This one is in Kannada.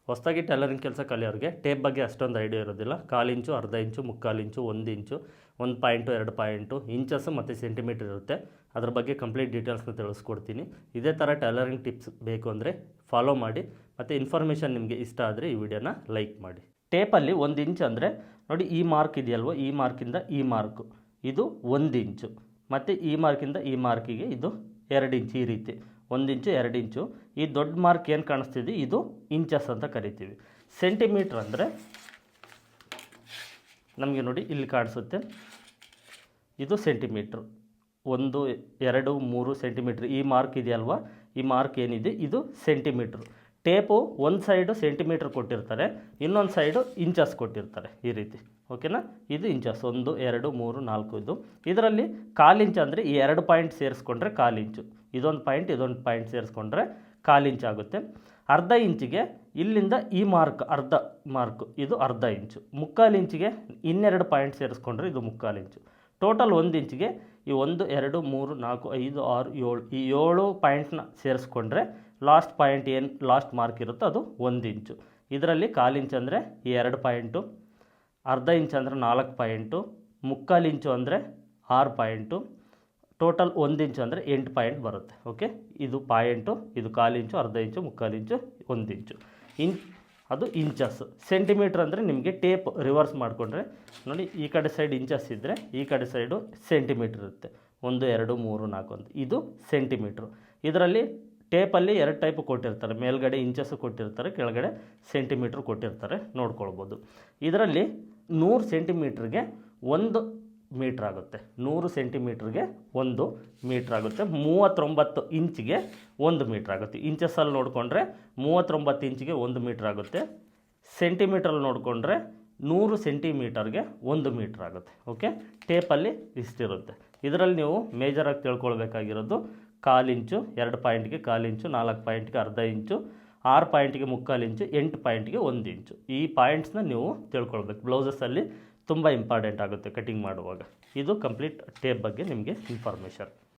ಹೊಸದಾಗಿ ಟೈಲರಿಂಗ್ ಕೆಲಸ ಕಲಿಯೋರಿಗೆ ಟೇಪ್ ಬಗ್ಗೆ ಅಷ್ಟೊಂದು ಐಡಿಯಾ ಇರೋದಿಲ್ಲ. 1/4 ಇಂಚು, ಅರ್ಧ ಇಂಚು, 3/4 ಇಂಚು, 1 ಇಂಚು, 1 ಪಾಯಿಂಟು, 2 ಪಾಯಿಂಟು, ಇಂಚಸ್ ಮತ್ತು ಸೆಂಟಿಮೀಟರ್ ಇರುತ್ತೆ. ಅದ್ರ ಬಗ್ಗೆ ಕಂಪ್ಲೀಟ್ ಡೀಟೇಲ್ಸ್ನ ತಿಳಿಸ್ಕೊಡ್ತೀನಿ. ಇದೇ ಥರ ಟೈಲರಿಂಗ್ ಟಿಪ್ಸ್ ಬೇಕು ಅಂದರೆ ಫಾಲೋ ಮಾಡಿ. ಮತ್ತು ಇನ್ಫಾರ್ಮೇಷನ್ ನಿಮಗೆ ಇಷ್ಟ ಆದರೆ ಈ ವಿಡಿಯೋನ ಲೈಕ್ ಮಾಡಿ. ಟೇಪಲ್ಲಿ 1 ಇಂಚ್ ಅಂದರೆ ನೋಡಿ, ಈ ಮಾರ್ಕ್ ಇದೆಯಲ್ವ, ಈ ಮಾರ್ಕಿಂದ ಈ ಮಾರ್ಕು ಇದು 1 ಇಂಚು, ಮತ್ತು ಈ ಮಾರ್ಕಿಂದ ಈ ಮಾರ್ಕಿಗೆ ಇದು 2 ಇಂಚು. ಈ ರೀತಿ 1 ಇಂಚು, 2 ಇಂಚು. ಈ ದೊಡ್ಡ ಮಾರ್ಕ್ ಏನು ಕಾಣಿಸ್ತಿದೆ ಇದು ಇಂಚಸ್ ಅಂತ ಕರಿತೀವಿ. ಸೆಂಟಿಮೀಟ್ರ್ ಅಂದರೆ ನಮಗೆ ನೋಡಿ ಇಲ್ಲಿ ಕಾಣಿಸುತ್ತೆ, ಇದು ಸೆಂಟಿಮೀಟ್ರ್. 1, 2, 3 ಸೆಂಟಿಮೀಟ್ರ್. ಈ ಮಾರ್ಕ್ ಇದೆಯಲ್ವ, ಈ ಮಾರ್ಕ್ ಏನಿದೆ ಇದು ಸೆಂಟಿಮೀಟ್ರು. ಟೇಪು ಒಂದು ಸೈಡು ಸೆಂಟಿಮೀಟ್ರ್ ಕೊಟ್ಟಿರ್ತಾರೆ, ಇನ್ನೊಂದು ಸೈಡು ಇಂಚಸ್ ಕೊಟ್ಟಿರ್ತಾರೆ ಈ ರೀತಿ. ಓಕೆನಾ? ಇದು ಇಂಚಸ್ 1, 2, 3, 4 ಇದು. ಇದರಲ್ಲಿ 1/4 ಇಂಚ್ ಅಂದರೆ ಈ 2 ಪಾಯಿಂಟ್ ಸೇರಿಸ್ಕೊಂಡ್ರೆ 1/4 ಇಂಚು. ಇದೊಂದು ಪಾಯಿಂಟ್ ಇದೊಂದು ಪಾಯಿಂಟ್ ಸೇರಿಸ್ಕೊಂಡ್ರೆ 1/4 ಇಂಚ್ ಆಗುತ್ತೆ. ಅರ್ಧ ಇಂಚಿಗೆ ಇಲ್ಲಿಂದ ಈ ಮಾರ್ಕ್, ಅರ್ಧ ಮಾರ್ಕು ಇದು ಅರ್ಧ ಇಂಚು. 3/4 ಇಂಚಿಗೆ ಇನ್ನೆರಡು ಪಾಯಿಂಟ್ ಸೇರಿಸ್ಕೊಂಡ್ರೆ ಇದು 3/4 ಇಂಚು. ಟೋಟಲ್ 1 ಇಂಚಿಗೆ ಈ 1, 2, 3, 4, 5, 6, 7 ಈ 7 ಪಾಯಿಂಟ್ನ ಸೇರಿಸ್ಕೊಂಡ್ರೆ ಲಾಸ್ಟ್ ಪಾಯಿಂಟ್ ಏನು ಲಾಸ್ಟ್ ಮಾರ್ಕ್ ಇರುತ್ತೋ ಅದು 1 ಇಂಚು. ಇದರಲ್ಲಿ 1/4 ಇಂಚ್ ಅಂದರೆ ಈ 2 ಪಾಯಿಂಟು, ಅರ್ಧ ಇಂಚ್ ಅಂದರೆ 4 ಪಾಯಿಂಟು, 3/4 ಇಂಚು ಅಂದರೆ 6 ಪಾಯಿಂಟು, ಟೋಟಲ್ 1 ಇಂಚು ಅಂದರೆ 8 ಪಾಯಿಂಟ್ ಬರುತ್ತೆ. ಓಕೆ, ಇದು ಪಾಯಿಂಟು, ಇದು 1/4 ಇಂಚು, ಅರ್ಧ ಇಂಚು, 3/4 ಇಂಚು, 1 ಇಂಚು. ಅದು ಇಂಚಸ್. ಸೆಂಟಿಮೀಟ್ರ್ ಅಂದರೆ ನಿಮಗೆ ಟೇಪ್ ರಿವರ್ಸ್ ಮಾಡಿಕೊಂಡ್ರೆ ನೋಡಿ, ಈ ಕಡೆ ಸೈಡ್ ಇಂಚಸ್ ಇದ್ದರೆ ಈ ಕಡೆ ಸೈಡು ಸೆಂಟಿಮೀಟ್ರ್ ಇರುತ್ತೆ. 1, 2, 3, 4 ಅಂತ ಇದು ಸೆಂಟಿಮೀಟ್ರು. ಇದರಲ್ಲಿ ಟೇಪಲ್ಲಿ 2 ಟೈಪ್ ಕೊಟ್ಟಿರ್ತಾರೆ. ಮೇಲ್ಗಡೆ ಇಂಚಸ್ಸು ಕೊಟ್ಟಿರ್ತಾರೆ, ಕೆಳಗಡೆ ಸೆಂಟಿಮೀಟ್ರ್ ಕೊಟ್ಟಿರ್ತಾರೆ, ನೋಡ್ಕೊಳ್ಬೋದು. ಇದರಲ್ಲಿ 100 ಸೆಂಟಿಮೀಟ್ರಿಗೆ 1 ಮೀಟ್ರ್ ಆಗುತ್ತೆ. 100 ಸೆಂಟಿಮೀಟ್ರಿಗೆ 1 ಮೀಟ್ರ್ ಆಗುತ್ತೆ. 39 ಇಂಚಿಗೆ 1 ಮೀಟ್ರ್ ಆಗುತ್ತೆ. ಇಂಚಸ್ಸಲ್ಲಿ ನೋಡಿಕೊಂಡ್ರೆ 39 ಇಂಚಿಗೆ 1 ಮೀಟ್ರ್ ಆಗುತ್ತೆ. ಸೆಂಟಿಮೀಟ್ರಲ್ಲಿ ನೋಡಿಕೊಂಡ್ರೆ 100 ಸೆಂಟಿಮೀಟರ್ಗೆ 1 ಮೀಟ್ರ್ ಆಗುತ್ತೆ. ಓಕೆ, ಟೇಪಲ್ಲಿ ಇಷ್ಟಿರುತ್ತೆ. ಇದರಲ್ಲಿ ನೀವು ಮೇಜರಾಗಿ ತಿಳ್ಕೊಳ್ಬೇಕಾಗಿರೋದು 1/4 ಇಂಚು, 2 ಪಾಯಿಂಟ್ಗೆ 1/4 ಇಂಚು, 4 ಪಾಯಿಂಟ್ಗೆ ಅರ್ಧ ಇಂಚು, 6 ಪಾಯಿಂಟ್ಗೆ 3/4 ಇಂಚು, 8 ಪಾಯಿಂಟ್ಗೆ 1 ಇಂಚು. ಈ ಪಾಯಿಂಟ್ಸ್ನ ನೀವು ತಿಳ್ಕೊಳ್ಬೇಕು. ಬ್ಲೌಸಸ್ಸಲ್ಲಿ ತುಂಬ ಇಂಪಾರ್ಟೆಂಟ್ ಆಗುತ್ತೆ ಕಟಿಂಗ್ ಮಾಡುವಾಗ. ಇದು ಕಂಪ್ಲೀಟ್ ಟೇಪ್ ಬಗ್ಗೆ ನಿಮಗೆ ಇನ್ಫಾರ್ಮೇಷನ್.